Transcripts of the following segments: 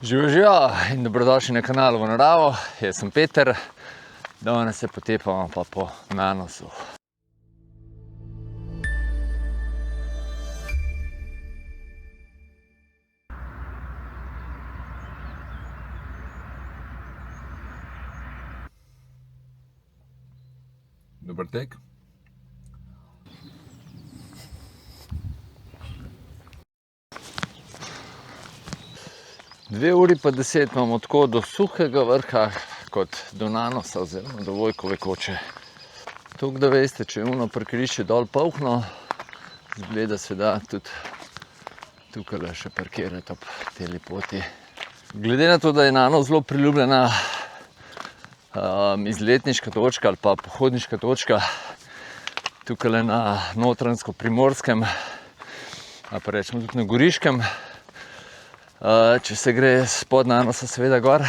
Živijo in dobrodošli na kanalu V naravo, jaz sem Peter, danes se potepamo pa po Nanosu. Dober tek. Dve uri pa 10 imamo tako do Suhega vrha, kot do Nanosa oziroma do Vojkove koče. Tukaj, da veste, če je uno parkirišče dol polhno, zgleda se da tudi tukaj še parkirati ob teli poti. Glede na to, da je Nanos zelo priljubljena izletniška točka ali pa pohodniška točka, tukaj na Notranjsko-Primorskem, ali pa rečemo tudi na Goriškem, če se gre spod Nanosa seveda gor,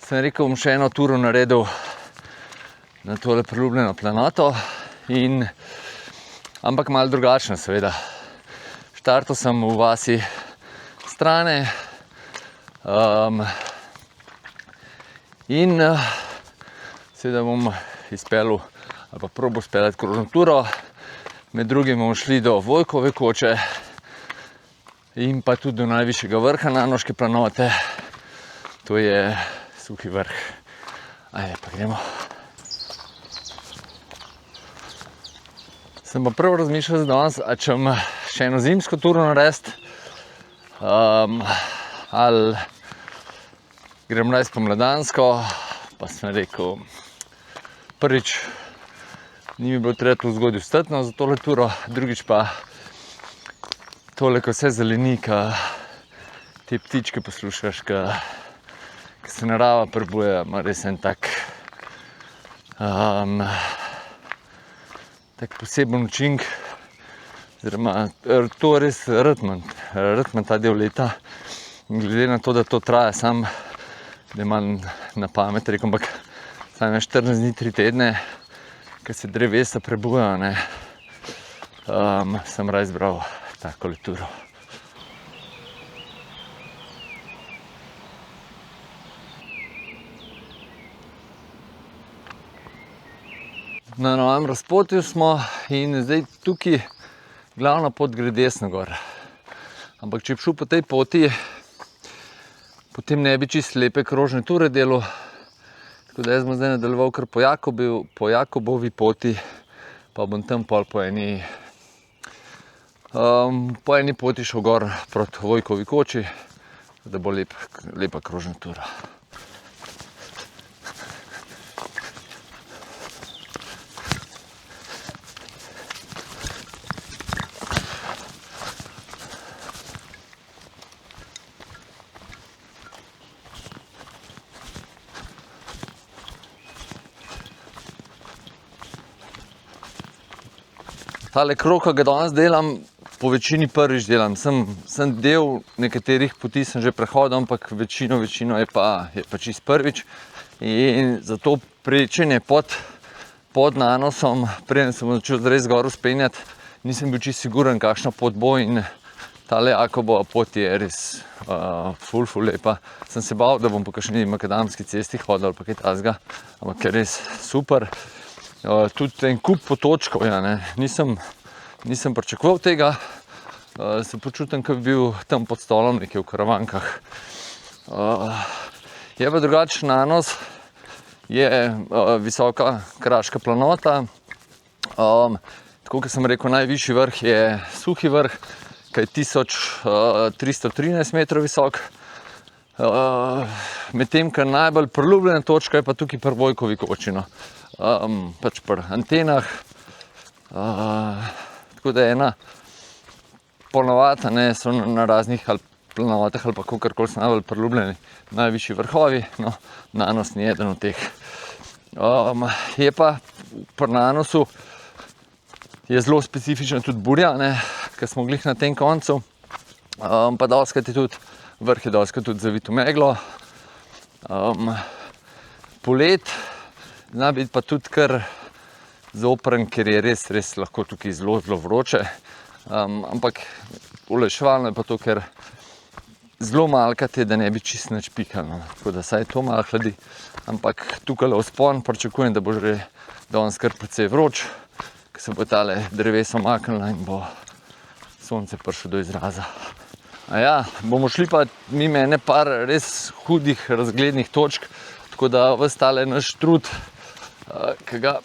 sem rekel, bom še eno turo naredil na tole priljubljeno planoto, ampak malo drugačno seveda. Štartal sem v vasi Strane in seveda bom izpeljal ali pa probal speljati krožno turo. Med drugim bomo šli do Vojkove koče in pa tudi do najvišjega vrha Nanoške planote, to je Suhi vrh. Ajde, pa gremo. Sem pa prav razmišljal za danes, a če bom še eno zimsko turo narediti, ali grem raje spomladansko, pa sem rekel, prvič, ni mi bilo treba tu zgodaj vstati za tole turo, drugič pa tole, ko vse zeleni, ko te ptičke poslušaš, ko se narava prebuja, ima res en tak poseben učinek, oziroma to res rad imam ta del leta. In glede na to, da to traja sam, da imam na pamet, rekel, ampak samo 14 dni, 3 tedne, ko se drevesa prebujajo, sem raje izbral tako turo. Na novem razpotju smo in zdaj tukaj glavna pot gre desno gor. Ampak če bi šel po tej poti, potem ne bi čisto lepe krožne ture delal. Tako da jaz bom zdaj nadaljeval kar po Jakobovi poti, pa bom tam pol po eni poti šel gor proti Vojkovi koči, da bo lepa krožna tura. Tale krog, ki ga danes delam, po večini prvič delam. Sem del nekaterih poti sem že prehodil, ampak večino je pa čist prvič. In zato prečenje pod Nanosom, preden sem začel res gor vzpenjati, nisem bil čisto siguren, kakšna pot bo, in tale Jakobova pot je res ful lepa. Sem se bal, da bom po kakšni makadamski cesti hodil ali pa kaj takega, ampak je res super. Tudi en kup potočkov, nisem pričakoval tega, se počutim, kot bi bil tam pod stolom nekje v karavankah. Je pa drugače Nanos, je visoka kraška planota, tako kot sem rekel, najvišji vrh je Suhi vrh, ki je 1313 metrov visok, medtem, ko najbolj priljubljena točka je pa tukaj pri Vojkovi koči, pač pri antenah, tako da je ena ponovata, so na raznih planotah ali pa kakorkoli so najbolj priljubljeni najvišji vrhovi, Nanos ni eden od teh. Je pa pri Nanosu je zelo specifična tudi burja, ker smo glih na tem koncu, pa dostikrat je tudi vrh je dostikrat tudi zavit v meglo. Poleti zna biti pa tudi kar zopren, ker je res lahko tukaj zelo vroče. Ampak olajševalno je pa to, ker zelo malkati, da ne bi čisto nič pikalo. Tako da saj to malo hladi. Ampak tukaj v spon pričakujem, da bo že danes kar precej vroč, ker se bo tale drevesa omaknila in bo sonce prišlo do izraza. Ja, bomo šli pa mimo ene par res hudih razglednih točk, tako da ves tale naš trud, ki ga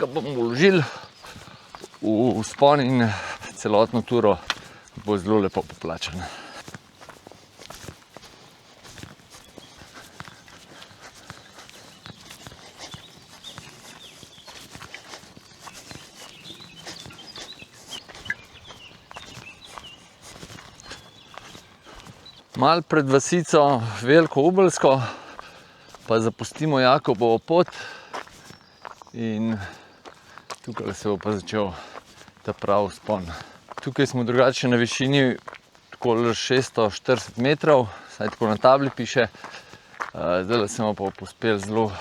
bomo vložili v vzpon in celotno turo, bo zelo lepo poplačan. Malo pred vasico Veliko Ubelsko pa zapustimo Jakobovo pot in tukaj se bo pa začel ta pravi vzpon. Tukaj smo drugače na višini okoli 640 metrov, saj tako na tabli piše. Zdaj smo pa pospeli zelo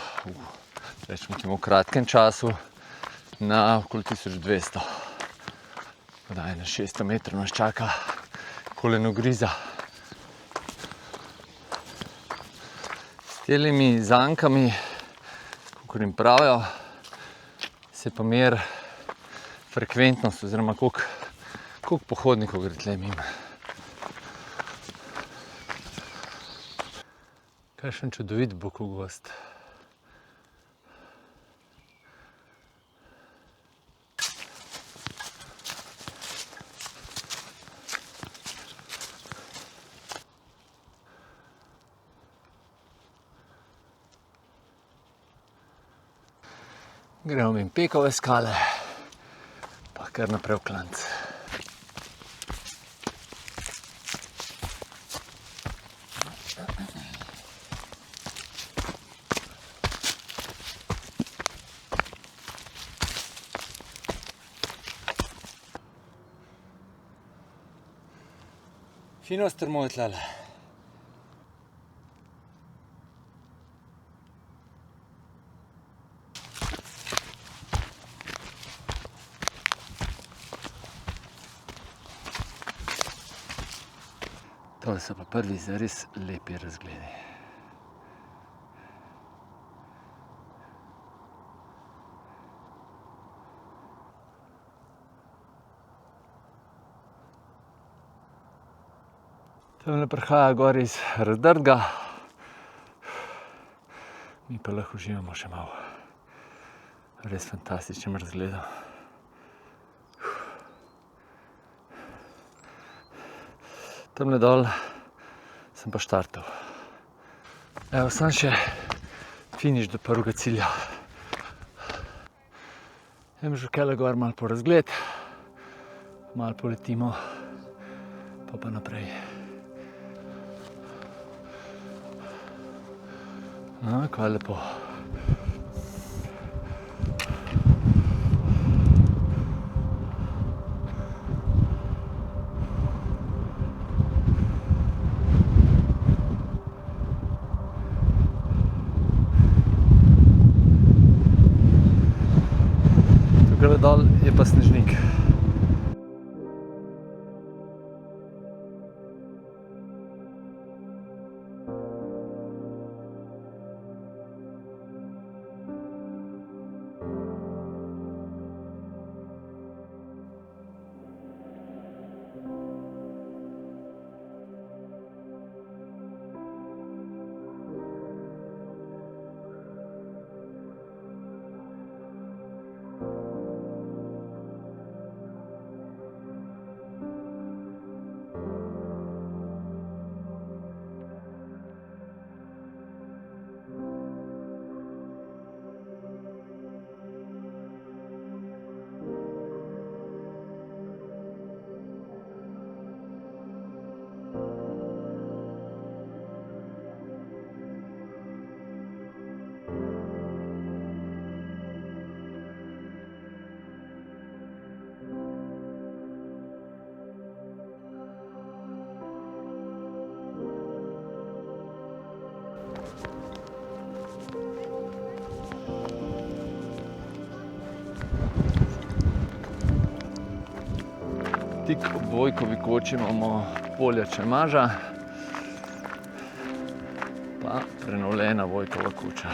v kratkem času na okoli 1200. Na 600 metrov nas čaka kolenogriza. S telimi zankami, kakor jim pravijo, se pa meri frekventnost oziroma koliko pohodnikov gre tle mimo. Kakšen čudovit Bukov gozd. Gremo mimo Pekove skale, pa kar naprej v klanec. Fino strmo je tlele. To so pa prvi zares lepi razgledi. Tamle prihaja gor iz Razdrtega, mi pa lahko uživamo še malo. Res fantastičnim razgledom. Tamle dol sem pa štartal. Evo, sem še finiš do prvega cilja. Idemo že kele gor malo po razgled, malo poletimo, pa naprej. No, kaj lepo. Tukaj dol je pa snežnik. Tik ob Vojkovi koči imamo polje Čemaža, pa prenovljena Vojkova kuča.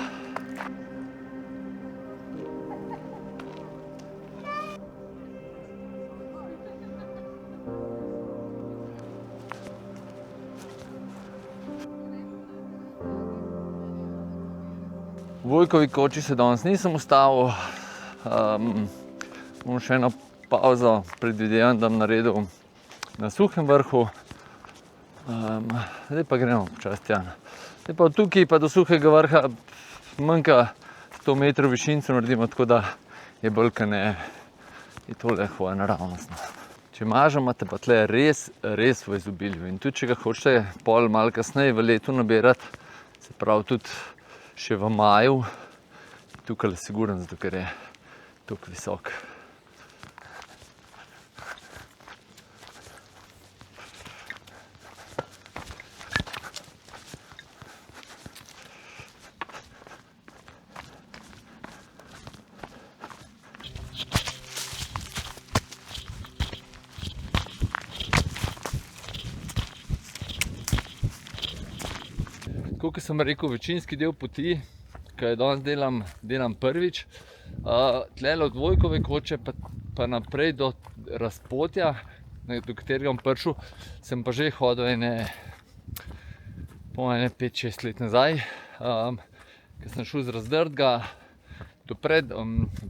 V Vojkovi koči se danes nisem ustavil, bom še eno pauzo, predvidevam, da bom naredil na Suhem vrhu. Zdaj pa gremo počasi tja. Zdaj pa od tukaj pa do Suhega vrha manjka 100 metrov višincev naredimo, tako da je bolj kot ne je tole hoja naravnostno. Čemaža imate pa tle res v izobilju in tudi če ga hočete pol malo kasneje v letu nabirati, se pravi tudi še v maju, tukaj je sigurno, zato ker je toliko visok. Tako, kot sem rekel, večinski del poti, ki jo danes delam prvič, tlele od Vojkove koče pa naprej do razpotja, do katerega bom prišel, sem pa že hodil po 5-6 let nazaj, ker sem šel z Razdrtega do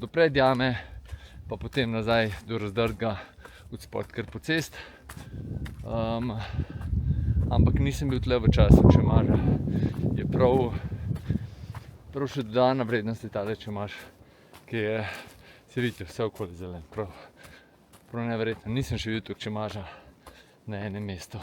Predjame, pa potem nazaj do Razdrtega od spod kar po cest. Ampak nisem bil tle v času Čemaža. Je prav še dodana vrednost je tale Čemaž, ki je, se vidite, vse okoli zelen. Prav neverjetno. Nisem še videl toliko Čemaža na enem mestu.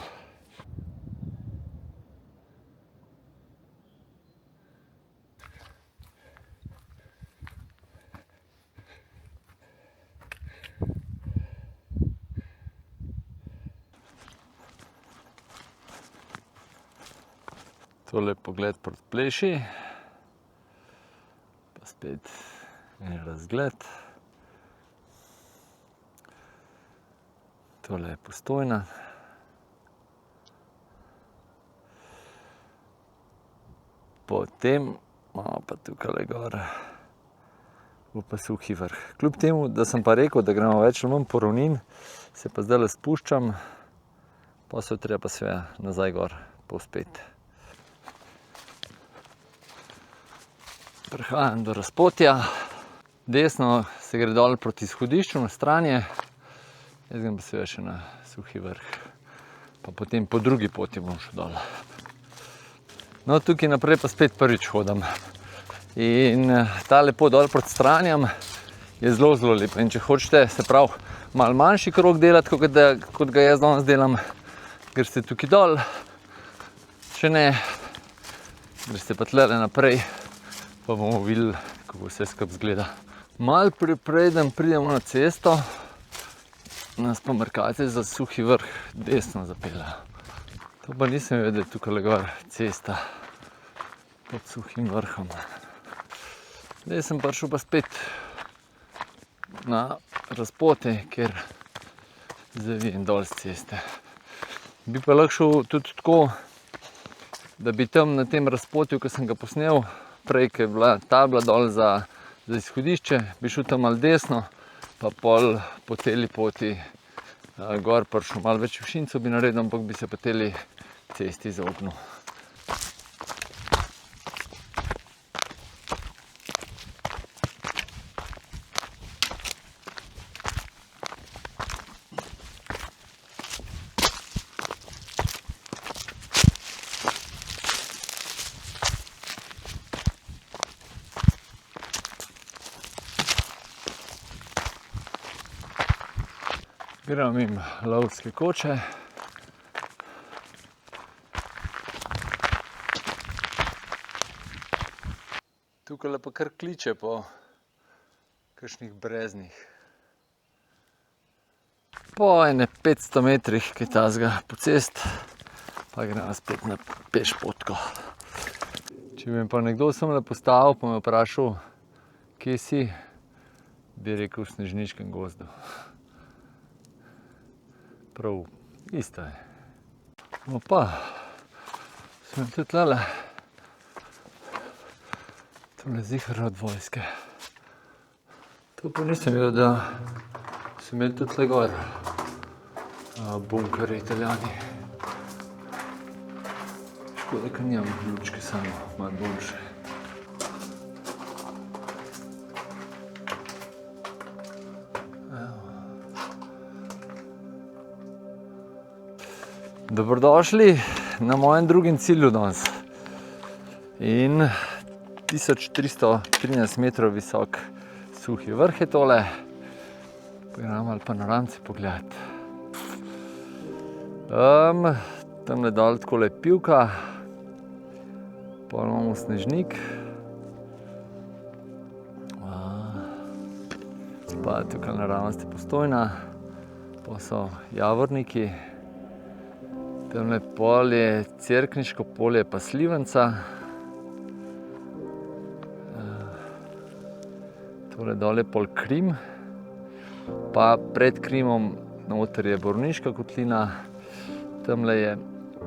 Tole je pogled proti Pleši, pa spet en razgled. Tole je Postojna. Potem imamo pa tukaj gor bo pa Suhi vrh. Kljub temu, da sem pa rekel, da gremo več ali manj po ravnin, se pa zdajle spuščam, pa se treba pa seveda nazaj gor povzpeti. Prehajam do razpotja, desno se gre dol proti izhodišču na stranje, jaz grem pa seveda še na Suhi vrh, pa potem po drugi poti bom šel dol. No, tukaj naprej pa spet prvič hodim in tale pot dol proti stranjam je zelo lepa in če hočete, se pravi, malo manjši krog delati, kot ga jaz danes delam, greste tukaj dol, če ne, greste pa tlele naprej, pa bomo videli, kako vse skupaj izgleda. Malo preden pridemo na cesto, nas pa markacije za Suhi vrh desno zapeljejo. To pa nisem vedel, da je tukaj gor cesta pod Suhim vrhom. Zdaj sem prišel pa spet na razpote, kjer zavijem dol z ceste. Bi pa lahko šel tudi tako, da bi tam na tem razpotju, ko sem ga posnel, prej, ko je bila tabla dol za izhodišče, bi šel tam malo desno, pa pol po celi poti gor prišel. Malo več višincev bi naredil, ampak bi se po teli cesti izognil. Gremo mimo lovske koče. Tukaj pa kar kliče po kakšnih breznih. Po 500 metrih, kaj tazga po cest, pa gremo spet na pešpotko. Če bi me pa nekdo semle postavil, pa me vprašal, kje si, bi rekel v Snežniškem gozdu. Prav, isto je. No pa, sem tudi tlele Tole ziher od vojske. To pa nisem vedel, da so imeli tudi tle gor bunkere Italijani. Škoda, ker nimam lučke, samo malo boljše. Dobrodošli na mojem drugem cilju danes. In 1313 metrov visok suhi vrh je tole. Pojdem malo panoramce pogledati. Tamle dol takole pivka. Pol imamo snežnik. Pa tukaj naravnost je Postojna. Pa so javorniki. Tamle pol je Cerkniško polje pa Slivenca. Tole dol je pol Krim. Pa pred Krimom noter je Borovniška kotlina. Tamle je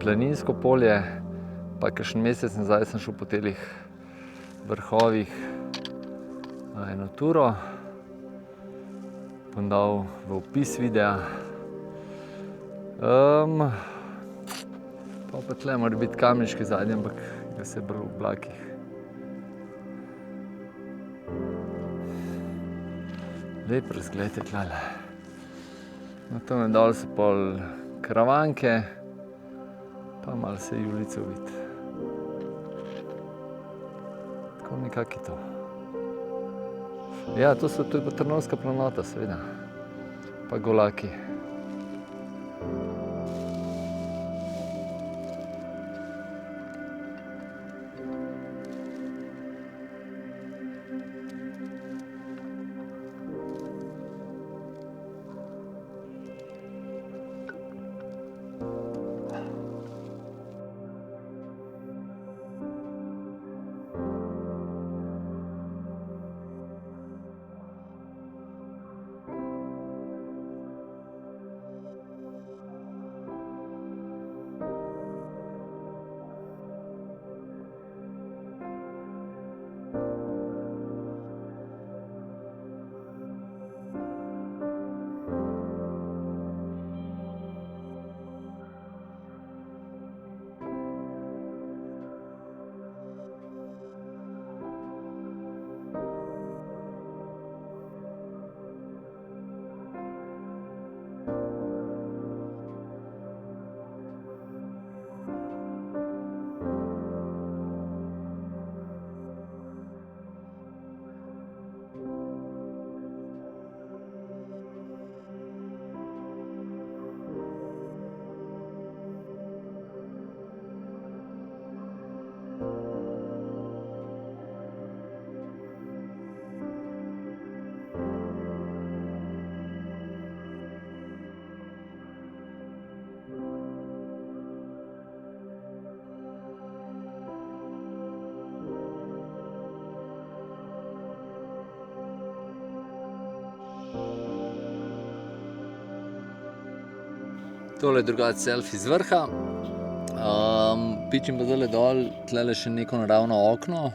Planinsko polje. Pa kakšen mesec nazaj sem šel po telih vrhovih eno turo. Bom dal v opis videa. Pa tle mora biti Kamniški zadnji, ampak ga se bral v oblakih. Lep razgled je tlele. No, tam dol so pol Karavanke, pa malo se Julicev vidi. Tako nekako je to. Ja, to je pa Trnovska planota, seveda. Pa Golaki. Tole je drugače selfie z vrha. Pičim pa zdajle dol, tlele še neko naravno okno.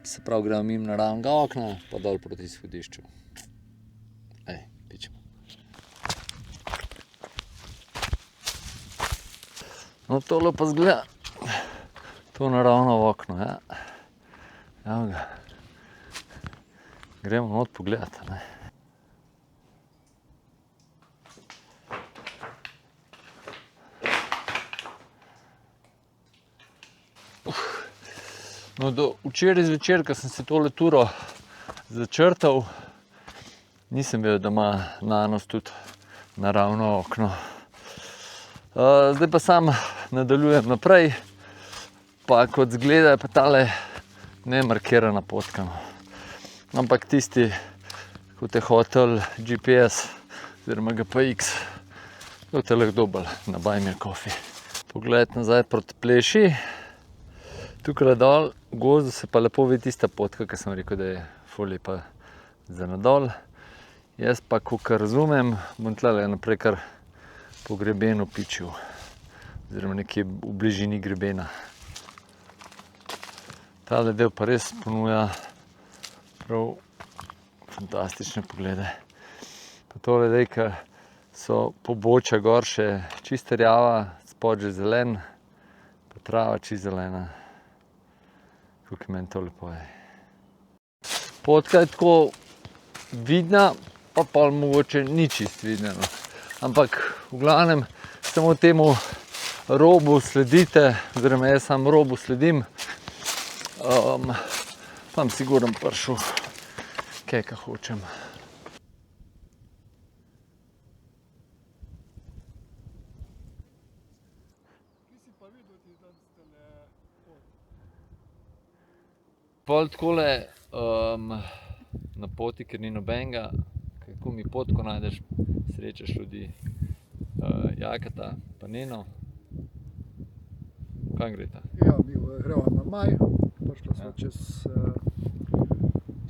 Se pravi, gremo mimo naravnega okna, pa dol proti izhodišču. Pičimo. No, tole pa zgleda to naravno okno, ja. Evo ga. Gremo not pogledati, ne. No, do včeraj zvečer, ko sem si tole turo začrtal, nisem vedel, da ima Nanos tudi naravno okno. Zdaj pa sam nadaljujem naprej, pa kot zgleda je pa tale nemarkirana potka. Ampak tisti, kot je hotel GPS oziroma GPX, boste lahko dobili na Buy Me a Coffee. Pogled nazaj proti Pleši. Tukaj dol v gozdu se pa lepo vidi tista potka, ki sem rekel, da je ful lepa za nadol. Jaz pa, kakor razumem, bom tlele naprej kar po grebenu pičil, oziroma nekje v bližini grebena. Tale del pa res ponuja prav fantastične poglede. Pa tole dej, ker so pobočja gor še čista rjava, spod že zelen, pa trava čisto zelena. Kako meni to lepo je. Potka je tako vidna, pa pol mogoče ni čist vidna. No. Ampak v glavnem samo temu robu sledite, oziroma jaz sam robu sledim. Tam sigurno prišel, kaj hočem. Pol takole na poti, ker ni nobenega, kako mi potko najdeš, srečaš ljudi, Jakata, pa Neno. Kam gre ta? Ja, mi greva na Maj, prišla smo čez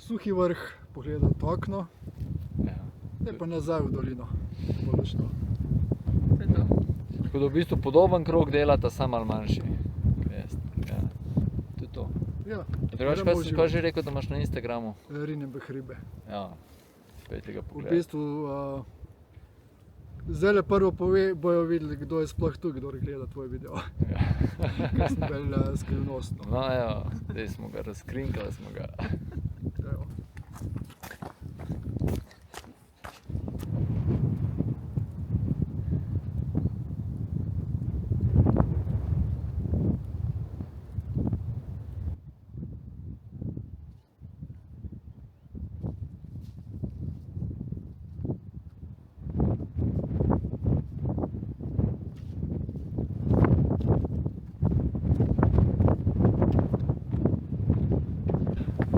Suhi vrh, pogledati okno, zdaj pa nazaj v dolino. Tako da v bistvu podoben krog delata, samo malo manjši. Ja, to je to. Ja, Kaj že rekel, da imaš na Instagramu? Rinenbek ribe. Ja, pejte ga V pogledati. bistvu, zdajle prvo bojo videli, kdo je sploh tu, kdo gleda tvoj video. Ker sem bolj skrivnostno. No, evo, zdaj smo ga razkrinkali, smo ga. Evo.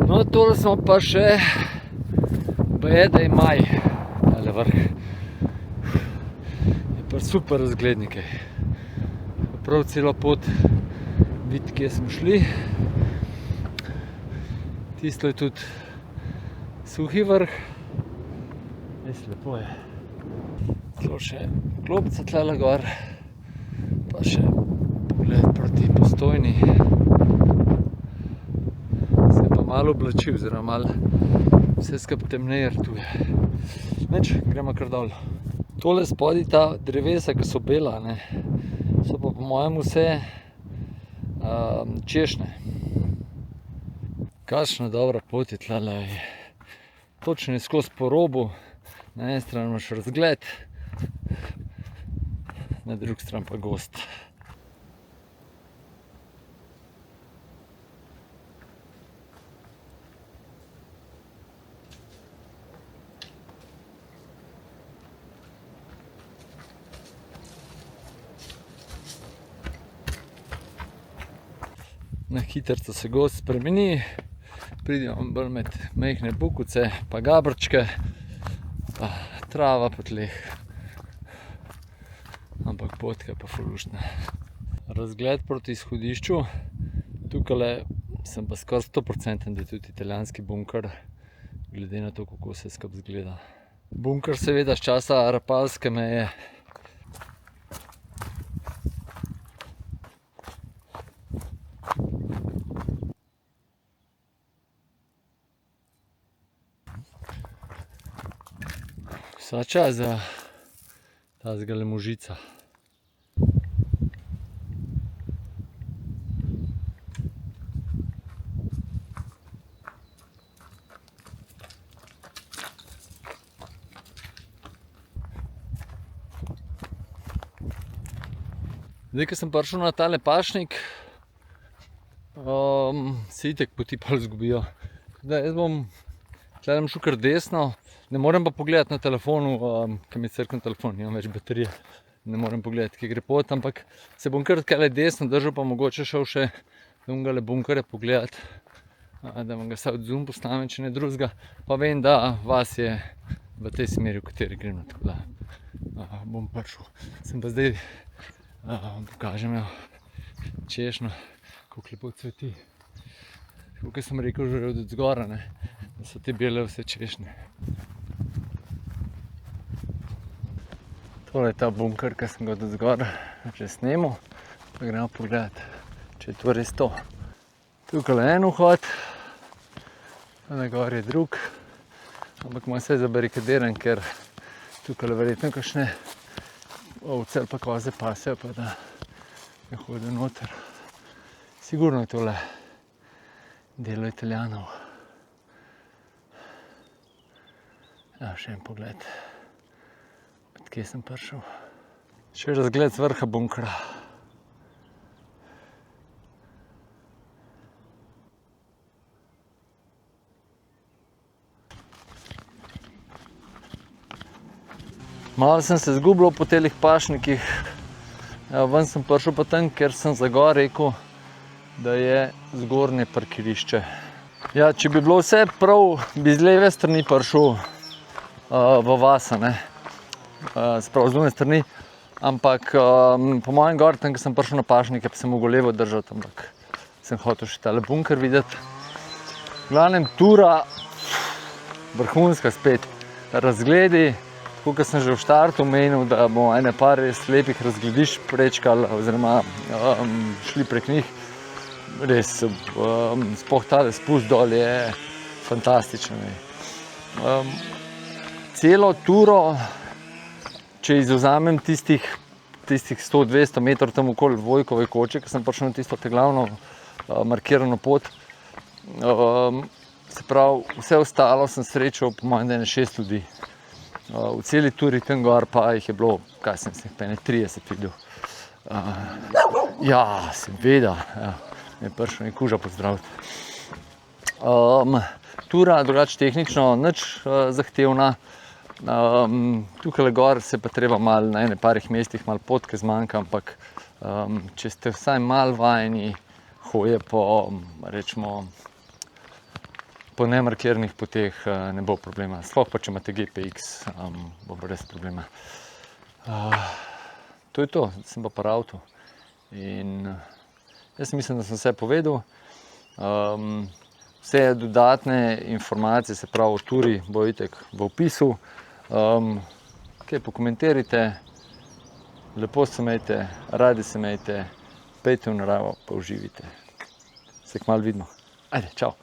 No, tole smo pa še Bajedej Maj, tale vrh. Je pa super razglednik. Prav celo pot vidi, kje smo šli. Tisto je tudi Suhi vrh. Res lepo je. Tlo še klopca tlele gor, pa še pogled proti Postojni. Malo oblači, oziroma malo vse skupaj temneje rtuje. Nič, gremo kar dol. Tole spodaj ta drevesa, ki so bela, ne, so pa po mojem vse češnje. Kakšna dobra pot je tlele. Točno je skozi po robu, na eni strani imaš razgled, na drugi strani pa gozd. Na hitrico se gozd spremeni, pridemo bolj med majhne bukovce, pa gabrčke, pa trava po tleh. Ampak potka je pa ful luštna. Razgled proti izhodišču, tukajle sem pa skoraj 100%, da je tudi italijanski bunker, glede na to, kako se skupaj izgleda. Bunker seveda z časa Rapalske meje. Vsa čas za tazgale Možica. Zdaj, ko sem prišel na tale pašnik, se itek poti pol izgubijo. Jaz bom tlele šel kar desno, ne morem pa pogledati na telefonu, ker mi je crknil telefon, nimam več baterije. Ne morem pogledati, kje gre pot, ampak se bom kar tkele desno držal, pa mogoče šel še tongale bunkerje pogledati, da vam ga vsaj od zoom postavim, če ne drugega. Pa vem, da vas je v tej smeri, v kateri grem, tako da bom prišel. Sem pa zdaj, vam pokažem češnjo, kako lepo cveti. Tako, kot sem rekel že od zgora, da so te bele vse češnje. Tole je ta bunker, ki sem ga od zgora že snemal, pa gremo pogledati, če je to res to. Tukaj je en vhod, na gor je drug, ampak ima vse zabarikadiran, ker tukaj je verjetno kakšne ovce ali pa koze pasejo, pa da ne hodijo noter. Sigurno je tole delo Italijanov. Ja, še en pogled, odkje sem prišel. Še razgled z vrha bunkra. Malo sem se zgubljal po telih pašnikih. Ven sem prišel pa tam, ker sem za gor rekel, da je zgornje parkirišče. Ja, če bi bilo vse prav, bi z leve strani prišel v vas, sprav z one strani. Ampak po mojem gor, tam, ko sem prišel na pašnike, pa sem mogel levo držati, ampak sem hotel še tale bunker videti. V glavnem, tura vrhunska spet. Razgledi, tako kot sem že v štartu omenil, da bomo ene par res lepih razgledišč prečkali oziroma šli prek njih. Res, sploh tale spust dol je fantastičen. Celo turo, če izvzamem tistih 100-200 metrov tam okoli Vojkove koče, ko sem prišel na tisto glavno markirano pot, se pravi, vse ostalo sem srečal po mojem, da je 6 ljudi. V celi turi tam gor pa jih je bilo, kaj sem se, 30 videl. Ja, seveda, mi je prišel nek kuža pozdraviti. Tura drugače tehnično nič zahtevna. Tukaj gor se pa treba malo na ene parih mestih malo potke zmanjka, ampak če ste vsaj malo vajeni hoje po, rečemo, po nemarkiranih poteh, ne bo problema. Sploh pa, če imate GPX, bo brez problema. To je to, sem pa par avtu. In jaz mislim, da sem vse povedal. Vse dodatne informacije, se pravi o turi, bo itak v opisu. Kaj pokomentirajte, lepo se imejte, radi se imejte, pejte v naravo, pa uživite. Se kmalu vidimo. Ajde, čau.